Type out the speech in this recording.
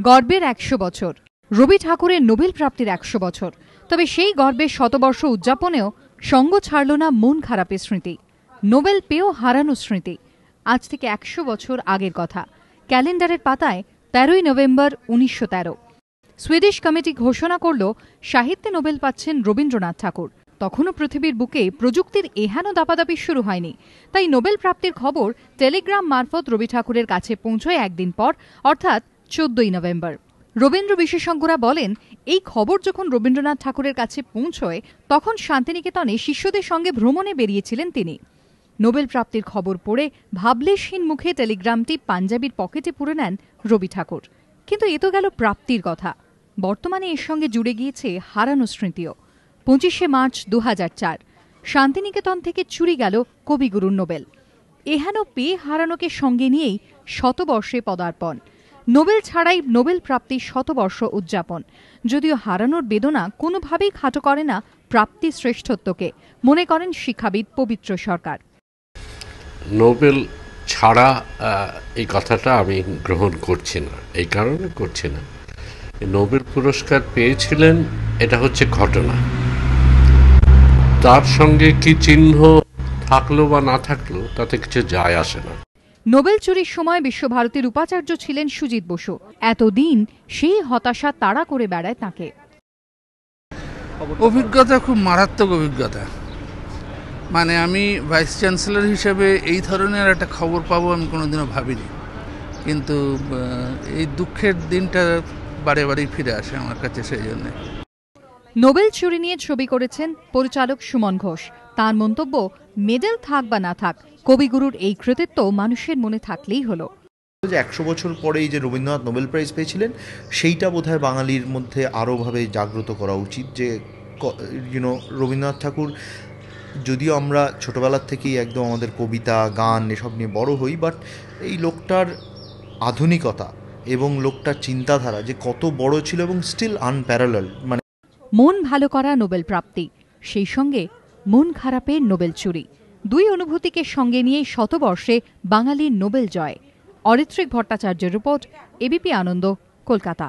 গর্বের ১০০ বছর, রবি ঠাকুরের নোবেল প্রাপ্তির ১০০ বছর। তবে সেই গর্বের শতবর্ষ উদযাপনেও সঙ্গ ছাড়ল না মন খারাপের স্মৃতি, নোবেল পেয়েও হারানো স্মৃতি। আজ থেকে ১০০ বছর আগের কথা। ক্যালেন্ডারের পাতায় ১৩ই নভেম্বর ১৯১৩ সুইডিশ কমিটি ঘোষণা করল সাহিত্যে নোবেল পাচ্ছেন রবীন্দ্রনাথ ঠাকুর। তখনও পৃথিবীর বুকে প্রযুক্তির এহেন দাপাদাপি শুরু হয়নি, তাই নোবেল প্রাপ্তির খবর টেলিগ্রাম মারফত রবি ঠাকুরের কাছে পৌঁছয় একদিন পর, অর্থাৎ ১৪ই নভেম্বর। রবীন্দ্র বিশেষজ্ঞরা বলেন, এই খবর যখন রবীন্দ্রনাথ ঠাকুরের কাছে পৌঁছয় তখন শান্তিনিকেতনে শিষ্যদের সঙ্গে ভ্রমণে বেরিয়েছিলেন তিনি। নোবেল প্রাপ্তির খবর পড়ে ভাবলেশহীন মুখে টেলিগ্রামটি পাঞ্জাবির পকেটে পুরে নেন রবি ঠাকুর। কিন্তু এ তো গেল প্রাপ্তির কথা, বর্তমানে এর সঙ্গে জুড়ে গিয়েছে হারানো স্মৃতিও। ২৫শে মার্চ ২০০৪ শান্তিনিকেতন থেকে চুরি গেল কবিগুরুর নোবেল। এহেন পেয়ে হারানোকে সঙ্গে নিয়েই শতবর্ষে পদার্পণ, নোবেল ছাড়াই নোবেল প্রাপ্তির শতবর্ষ উদযাপন। যদিও হারানোর বেদনা কোনোভাবেই খাটো করে না প্রাপ্তি শ্রেষ্ঠত্বকে, মনে করেন শিক্ষাবিদ পবিত্র সরকার। নোবেল ছাড়া এই কথাটা আমি গ্রহণ করছি না, এই কারণে করছি না, নোবেল পুরস্কার পেয়েছিলেন এটা হচ্ছে ঘটনা, তার সঙ্গে কি চিহ্ন থাকলো বা না থাকলো তাতে কিছু যায় আসে না। নোবেল চুরির সময় বিশ্বভারতীর উপাচার্য ছিলেন সুজিত বসু। এতদিন সেই হতাশা তাড়া করে বেড়ায় তাকে। অভিজ্ঞতা খুব মারাত্মক অভিজ্ঞতা। মানে আমি ভাইস চ্যান্সেলর হিসেবে এই ধরনের একটা খবর পাবো আমি কোনোদিনও ভাবিনি, কিন্তু এই দুঃখের দিনটা বারে বারেই ফিরে আসে আমার কাছে। সেই জন্য নোবেল চুরি নিয়ে ছবি করেছেন পরিচালক সুমন ঘোষ। তার মন্তব্য, মেডেল থাক বা না থাক, কবিগুরুর এই কৃতিত্ব মানুষের মনে থাকলেই হলো। ১০০ বছর পরেই যে রবীন্দ্রনাথ নোবেল প্রাইজ পেয়েছিলেন সেইটা বোধহয় বাঙালির মধ্যে আরোভাবে জাগ্রত করা উচিত যে রবীন্দ্রনাথ ঠাকুর, যদিও আমরা ছোটোবেলার থেকেই একদম আমাদের কবিতা গান এসব নিয়ে বড় হই, বাট এই লোকটার আধুনিকতা এবং লোকটার চিন্তাধারা যে কত বড় ছিল এবং স্টিল আনপ্যারালাল। মানে মন ভালো করা নোবেল প্রাপ্তি, সেই সঙ্গে মন খারাপের নোবেল চুরি, দুই অনুভূতিকে সঙ্গে নিয়ে শতবর্ষে বাঙালির নোবেল জয়। অরিত্রিক ভট্টাচার্যের রিপোর্ট, এবিপি আনন্দ, কলকাতা।